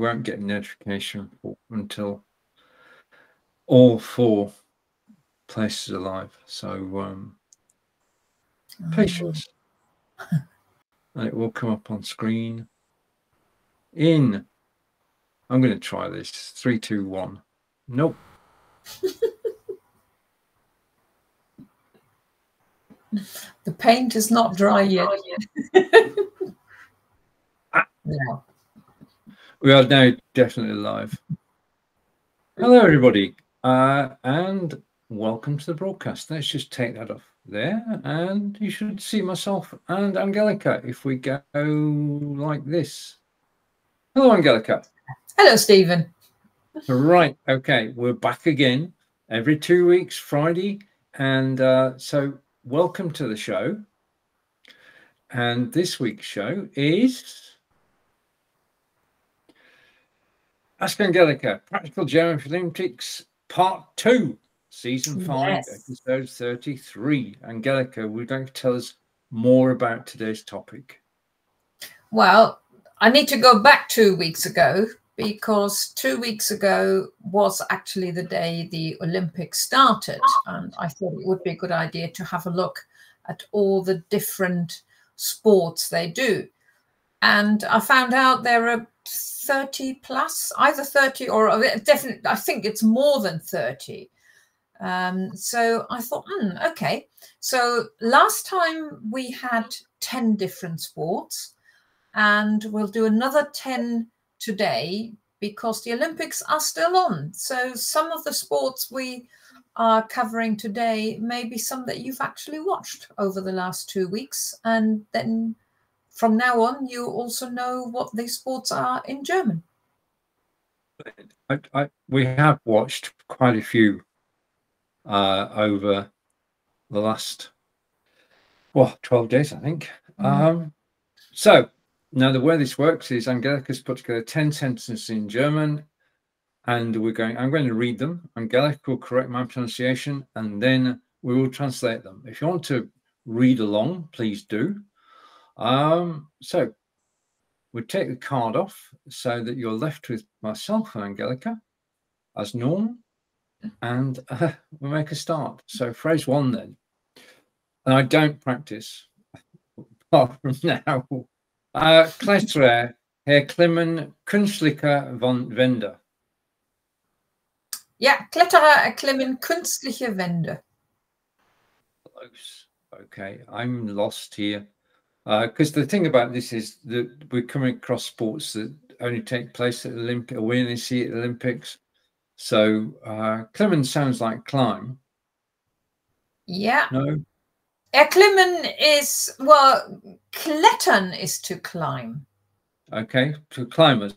won't get a notification until all 4 places are live. So patience. And it will come up on screen. I'm going to try this. 3, 2, 1. Nope. The paint is not dry yet. No. We are now definitely live. Hello, everybody, and welcome to the broadcast. Let's just take that off there, and you should see myself and Angelika if we go like this. Hello, Angelika. Hello, Stephen. Right, okay, we're back again every 2 weeks, Friday, and so welcome to the show. And this week's show is Ask Angelika, Practical German Olympics Part 2, Season 5, Yes. Episode 33. Angelika, would you like to tell us more about today's topic? Well, I need to go back 2 weeks ago, because 2 weeks ago was actually the day the Olympics started. And I thought it would be a good idea to have a look at all the different sports they do. And I found out there are 30 plus, either 30 or definitely, I think it's more than 30. So I thought, okay. So last time we had 10 different sports, and we'll do another 10 today because the Olympics are still on. So some of the sports we are covering today may be some that you've actually watched over the last 2 weeks. And then from now on, you also know what these sports are in German. We have watched quite a few over the last 12 days, I think. So now the way this works is Angelika's put together 10 sentences in German, and I'm going to read them. Angelika will correct my pronunciation, and then we will translate them. If you want to read along, please do. So we take the card off so that you're left with myself and Angelika as normal, and we make a start. So phrase 1 then, and I don't practice apart from now. Kletterer, erklimmen, künstliche Wände. Yeah, Kletterer erklimmen künstliche Wände. Close. Okay, I'm lost here. Because the thing about this is that we're coming across sports that only take place at the Olympics, or we only see at the Olympics. So klimmen sounds like climb. Yeah. No. Erklimmen is, well, klettern is to climb. Okay, to climbers.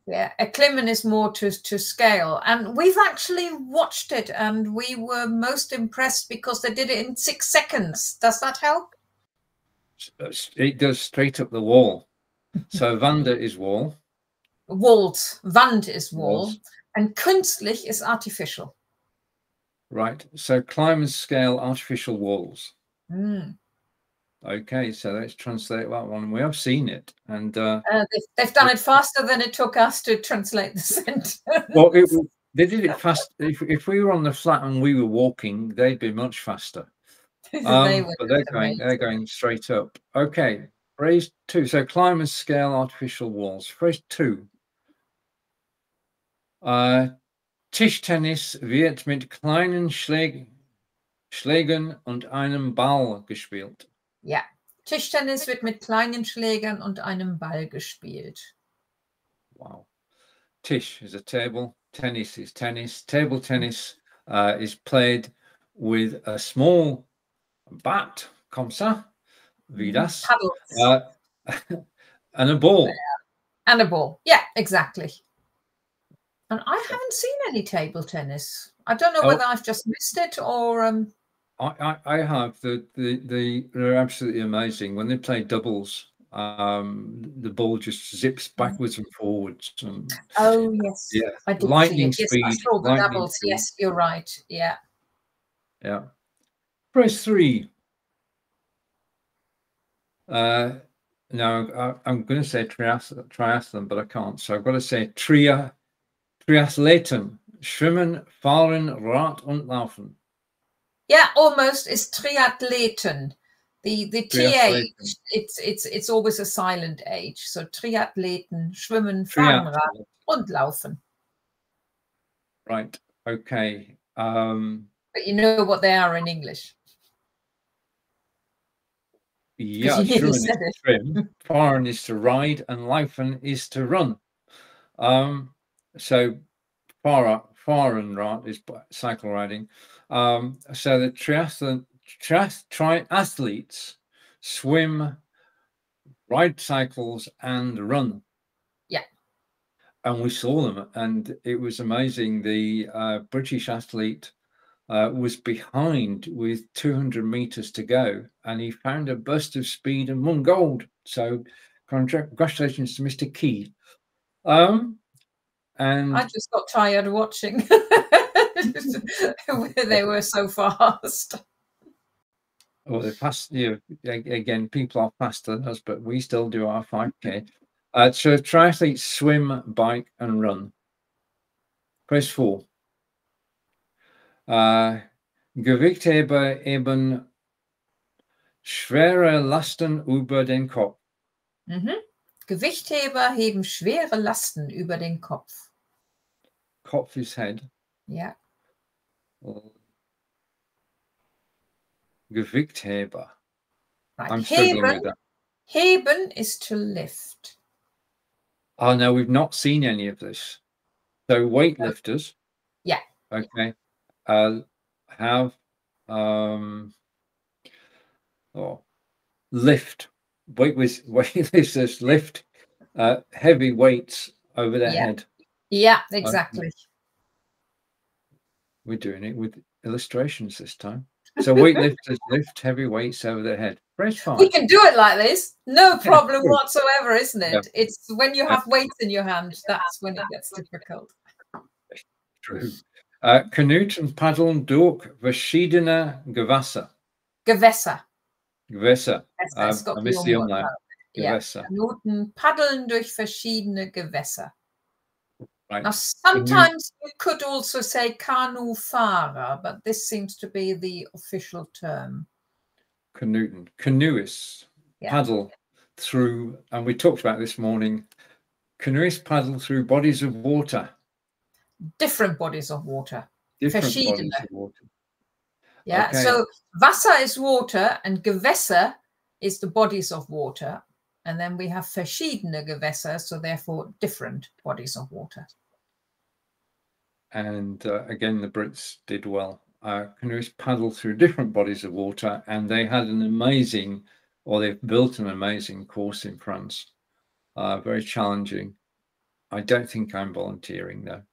Yeah, erklimmen is more to scale. And we've actually watched it, and we were most impressed because they did it in 6 seconds. Does that help? It does, straight up the wall. So Wände is wall. Walls. Wand is wall. Walls. And künstlich is artificial. Right. So climbers scale artificial walls. Mm. Okay, so let's translate that one. We have seen it, and they've done it faster than it took us to translate the sentence. Well, they did it fast. If we were on the flat and we were walking, they'd be much faster. But they're going straight up. Okay, phrase 2. So climbers scale artificial walls. Phrase 2. Tischtennis wird mit kleinen Schlägern und einem Ball gespielt. Ja, Tischtennis wird mit kleinen Schlägern und einem Ball gespielt. Wow. Tisch is a table. Tennis is tennis. Table tennis is played with a small bat, comme ça, wie das, and a ball. And a ball. Yeah, exactly. And I haven't seen any table tennis. I don't know whether I've just missed it or. I have. They're absolutely amazing. When they play doubles, the ball just zips backwards and forwards. And, oh yes, yeah, I did lightning see it. speed. Yes, I saw the doubles. Speed. Yes, you're right. Yeah. Yeah. Phrase 3. No, I'm going to say triathlon, but I can't. So I've got to say Triathleten, schwimmen, fahren, Rad und laufen. Yeah, almost. It's Triathleten. The TH, Triathleten. it's always a silent H. So Triathleten, schwimmen, fahren, Rad und laufen. Right. Okay. But you know what they are in English. Yeah, You nearly schwimmen is said to it. swim, fahren is to ride, and laufen is to run. So fahren Rad is cycle riding. So the triathletes swim, ride cycles, and run. Yeah. And we saw them, and it was amazing. The British athlete was behind with 200 meters to go, and he found a burst of speed and won gold. So congratulations to Mr. Key. And I just got tired watching. They were so fast. well, they're fast. You know, again, people are faster than us, but we still do our 5K. So triathletes swim, bike, and run. Press 4. Gewichtheber heben schwere Lasten über den Kopf. Gewichtheber heben schwere Lasten über den Kopf. Kopf is head. Yeah. Gewichtheber. Right. I'm struggling with that. Heben is to lift. Oh no, we've not seen any of this. So weightlifters. Yeah. Okay. Have lift. Weightlifters lift heavy weights over their head. Yeah, exactly. Okay. We're doing it with illustrations this time. So weightlifters lift heavy weights over their head. Press 5. We can do it like this. No problem whatsoever, isn't it? Yeah. It's when you have weights in your hand, that's when it gets difficult. True. Kanuten, paddeln, durch, verschiedene, Gewässer. Gewässer. Gewässer. I missed the umlaut. Gewässer. Kanuten, paddeln durch verschiedene Gewässer. Right. Now, sometimes you could also say Kanufahrer, but this seems to be the official term. Kanuten. Canoeists paddle through, and we talked about this morning, canoeists paddle through bodies of water. Different bodies of water. Different verschiedene. bodies of water. Yeah, okay. So Wasser is water and Gewässer is the bodies of water. And then we have verschiedene Gewässer, so therefore different bodies of water. And again, the Brits did well. Canoeists paddled through different bodies of water, and they had an amazing, or they've built an amazing course in France. Very challenging. I don't think I'm volunteering though.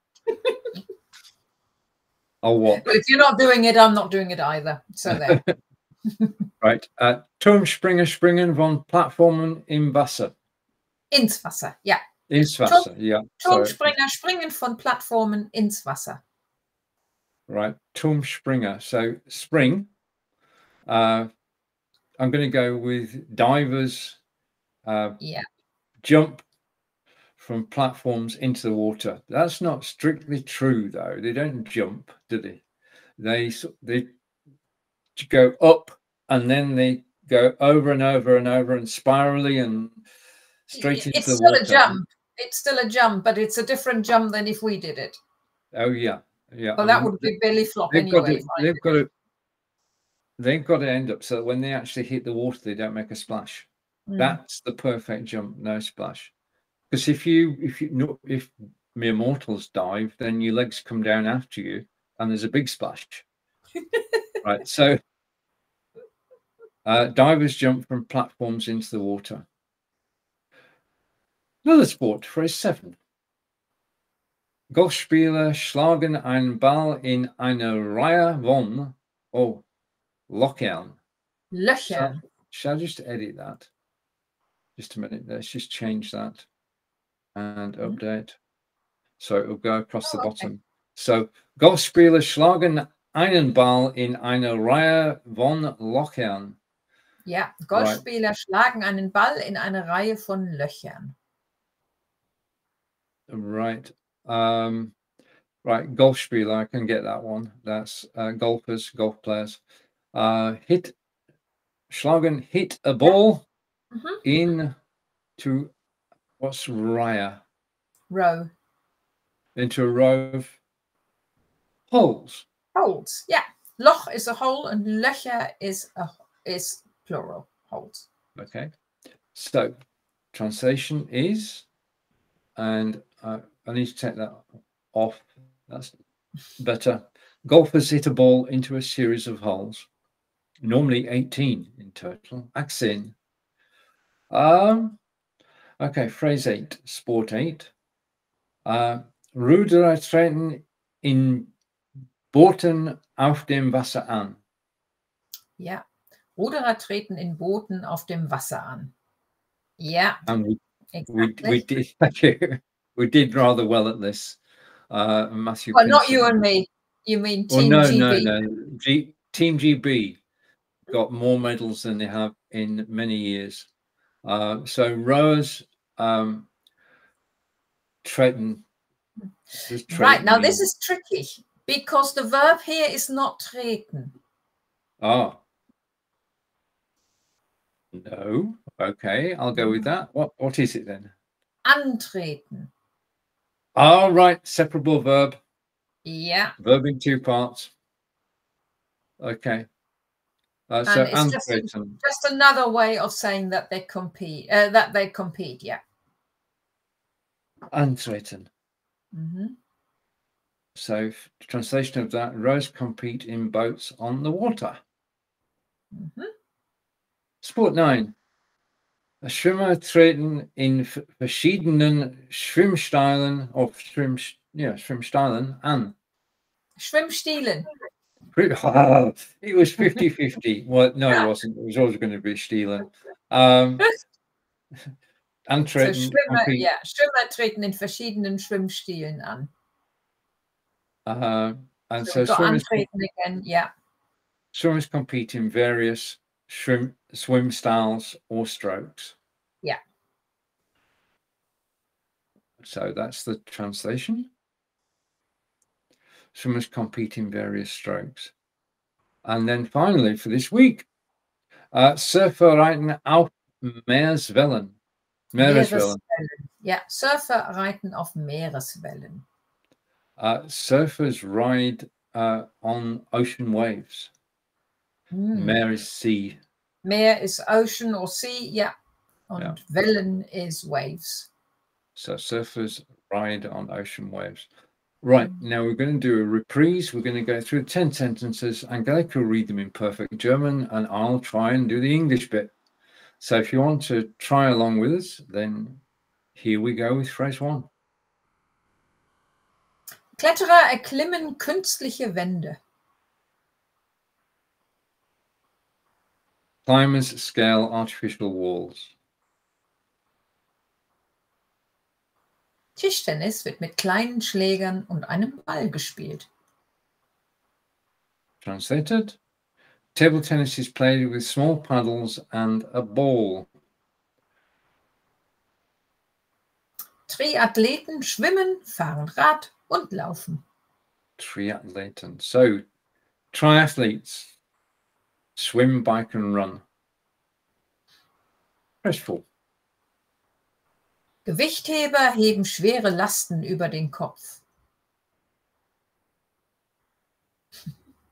I'll watch. But if you're not doing it, I'm not doing it either. So there. Right. Turmspringer, springen von Plattformen im Wasser. Ins Wasser, yeah. Ins Wasser, yeah. Turmspringer, springen von Plattformen ins Wasser. Right. Turmspringer. So spring. I'm going to go with divers. Jump from platforms into the water. That's not strictly true, though. They don't jump, do they? They go up and then they go over and over and over and spirally and straight into the water. It's still a jump. It's still a jump, but it's a different jump than if we did it. Oh yeah, yeah. Well, that would be belly flop anyway. They've got to end up so that when they actually hit the water, they don't make a splash. That's the perfect jump, no splash. Because if mere mortals dive, then your legs come down after you, and there's a big splash. Right. So divers jump from platforms into the water. Another sport, phrase 7. Golfspieler schlagen einen Ball in eine Reihe von Löchern. Löchern. Shall I just edit that? Just a minute. Let's just change that and update. So it'll go across the bottom. Okay. So Golfspieler schlagen einen Ball in eine Reihe von Löchern. Ja, Golfspieler schlagen einen Ball in eine Reihe von Löchern. Right. Right, Golfspieler, I can get that one. That's golfers, golf players. Schlagen, hit a ball into, what's Reihe? Row. Into a row of holes. Holes, yeah. Loch is a hole and Löcher is plural, holes. Okay. So, translation is, and I need to take that off. That's better. Golfers hit a ball into a series of holes, normally 18 in total. Accent. Okay, phrase 8, sport 8. Ruderer treten in Booten auf dem Wasser an. Ja, Ruderer treten in Booten auf dem Wasser an. Yeah, and exactly. we did rather well at this. Matthew. Well, not you and me. You mean Team GB? No. Team GB got more medals than they have in many years. So rowers, treten. Right, now this is tricky because the verb here is not treten. Oh. No. Okay, I'll go with that. What is it then? Antreten. All right, separable verb. Yeah. Verb in 2 parts. Okay. So it's just another way of saying that they compete. Yeah. Antreten. So translation of that: rowers compete in boats on the water. Sport 9. Schwimmer treten in verschiedenen Schwimmstilen Schwimmstilen an. Schwimmstilen. It was 50-50. Well, no, it wasn't. It was always going to be Stielen. Antreten. So Schwimmer treten in verschiedenen Schwimmstilen an. And so swimmers, again, yeah. Swimmers compete in various swim styles or strokes. Yeah. So that's the translation. Swimmers compete in various strokes. And then finally for this week, Surfer reiten auf Meereswellen. Meereswellen. Yeah, Surfer reiten auf Meereswellen. Surfers ride on ocean waves. Meer is sea. Meer is ocean or sea, yeah. And Wellen is waves. So surfers ride on ocean waves. Right, now we're going to do a reprise. We're going to go through 10 sentences. Angelika will read them in perfect German, and I'll try and do the English bit. So if you want to try along with us, then here we go with phrase 1. Kletterer erklimmen künstliche Wände. Climbers scale artificial walls. Tischtennis wird mit kleinen Schlägern und einem Ball gespielt. Translated. Table tennis is played with small paddles and a ball. Triathleten schwimmen, fahren Rad und laufen. Triathleten. So, triathletes swim, bike and run. Phrase 4. Gewichtheber heben schwere Lasten über den Kopf.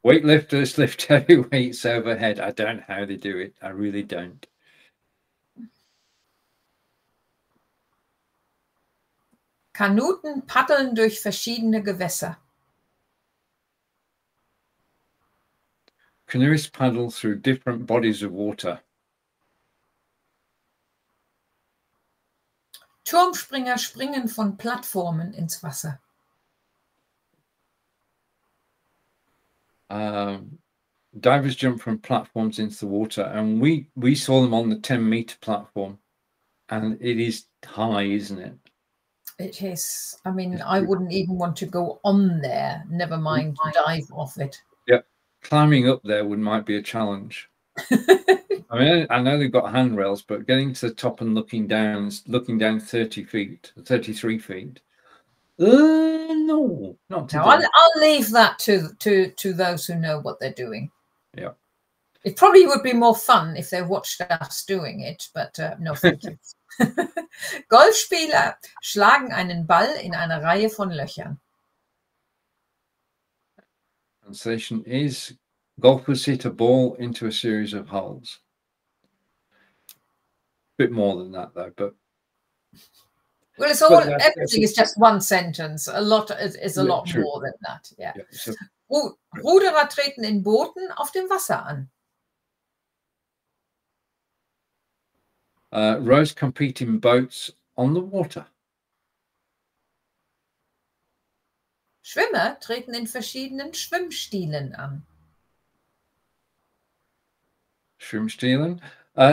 Weightlifters lift heavy weights overhead. I don't know how they do it. I really don't. Kanuten paddeln durch verschiedene Gewässer. Canoeists paddle through different bodies of water. Turmspringer springen von Plattformen ins Wasser. Divers jump from platforms into the water, and we saw them on the 10-meter platform, and it is high, isn't it? It is. I mean, I wouldn't even want to go on there, never mind dive off it. Yeah, climbing up there might be a challenge. I mean, I know they've got handrails, but getting to the top and looking down 30 feet, 33 feet. No, not today. No, I'll leave that to those who know what they're doing. Yeah. It probably would be more fun if they watched us doing it, but no, thank you. Golfspieler schlagen einen Ball in einer Reihe von Löchern. Translation is golfers hit a ball into a series of holes. Bit more than that, though, but. Well, it's all, everything is just one sentence. A lot is a lot true. more than that. Yeah. So, Ruderer treten in Booten auf dem Wasser an. Rowers compete in boats on the water. Schwimmer treten in verschiedenen Schwimmstilen an. Schwimmstilen.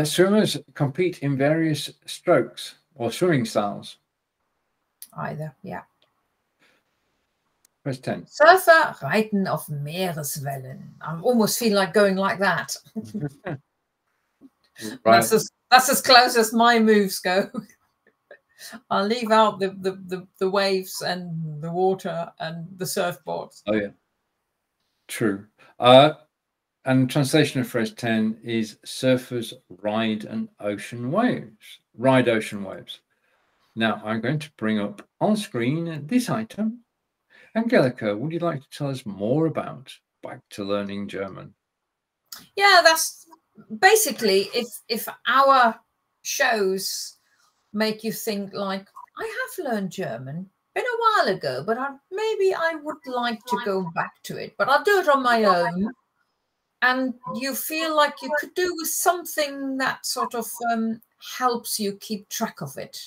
Swimmers compete in various strokes or swimming styles. Either, yeah. Press 10. Surfer reiten auf Meereswellen. I almost feel like going like that. Right. That's as close as my moves go. I'll leave out the waves and the water and the surfboards. Oh yeah, true. And translation of phrase 10 is surfers ride ocean waves. Ride ocean waves. Now I'm going to bring up on screen this item. Angelika, would you like to tell us more about Back to Learning German? Yeah, that's basically if our shows make you think like, I have learned German, been a while ago, but maybe I would like to go back to it, but I'll do it on my own. And you feel like you could do with something that sort of helps you keep track of it.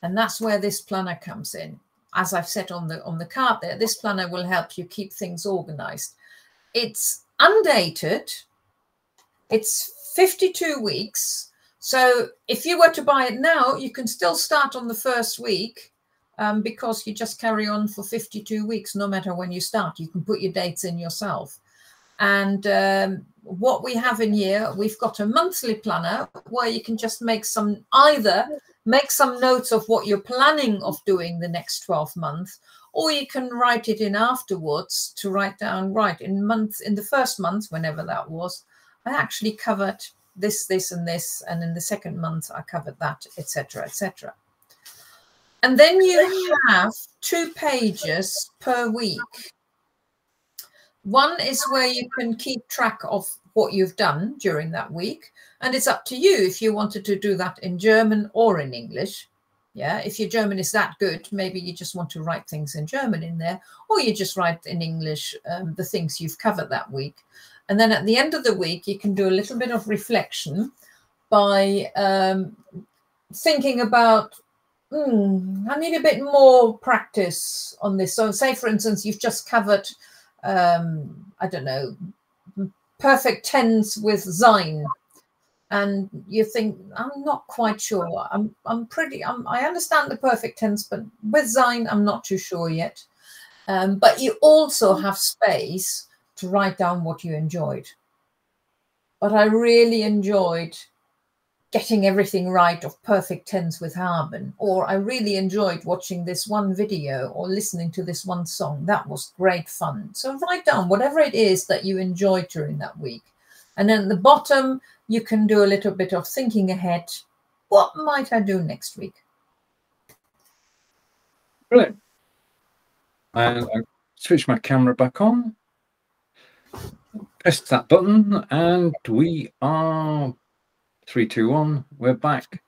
And that's where this planner comes in. As I've said on the card there, this planner will help you keep things organized. It's undated. It's 52 weeks. So if you were to buy it now, you can still start on the first week because you just carry on for 52 weeks, no matter when you start. You can put your dates in yourself. And what we have in here, we've got a monthly planner where you can just make some notes of what you're planning of doing the next 12 months, or you can write it in afterwards to write down, right, in the first month, whenever that was, I actually covered this, and this, and in the second month I covered that, etc., etc. And then you have 2 pages per week. One is where you can keep track of what you've done during that week. And it's up to you if you wanted to do that in German or in English. Yeah, if your German is that good, maybe you just want to write things in German in there, or you just write in English the things you've covered that week. And then at the end of the week, you can do a little bit of reflection by thinking about, I need a bit more practice on this. So say, for instance, you've just covered, I don't know, perfect tense with sein. And you think, I'm not quite sure. I understand the perfect tense, but with sein, I'm not too sure yet. But you also have space to write down what you enjoyed. But I really enjoyed getting everything right of perfect tense with haben, or I really enjoyed watching this one video or listening to this one song. That was great fun. So write down whatever it is that you enjoyed during that week. And then at the bottom, you can do a little bit of thinking ahead. What might I do next week? Brilliant. And I switch my camera back on. Press that button and we are 3, 2, 1. We're back.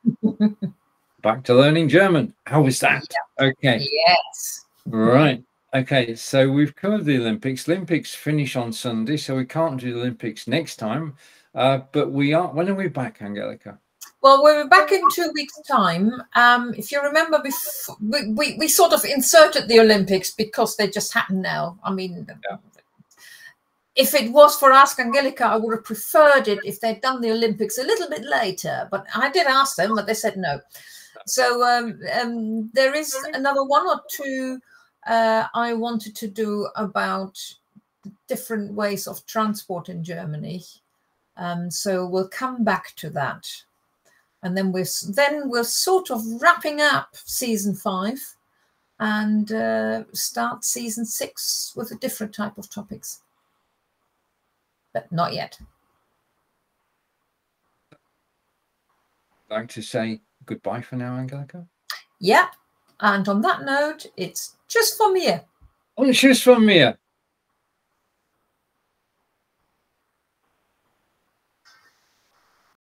Back to learning German. How was that? Yeah. Okay. Yes. Right. Okay. So we've covered the Olympics. Olympics finish on Sunday, so we can't do the Olympics next time. But we are. When are we back, Angelika? Well, we're back in 2 weeks' time. If you remember, before, we sort of inserted the Olympics because they just happen now. I mean, yeah. If it was for Ask Angelika, I would have preferred it if they'd done the Olympics a little bit later. But I did ask them, but they said no. So there is another 1 or 2 I wanted to do about different ways of transport in Germany. So we'll come back to that. And then we're sort of wrapping up season 5 and start season 6 with a different type of topics. But not yet. Like to say goodbye for now, Angelika? Yeah. And on that note, it's just from here. Und tschüss von mir.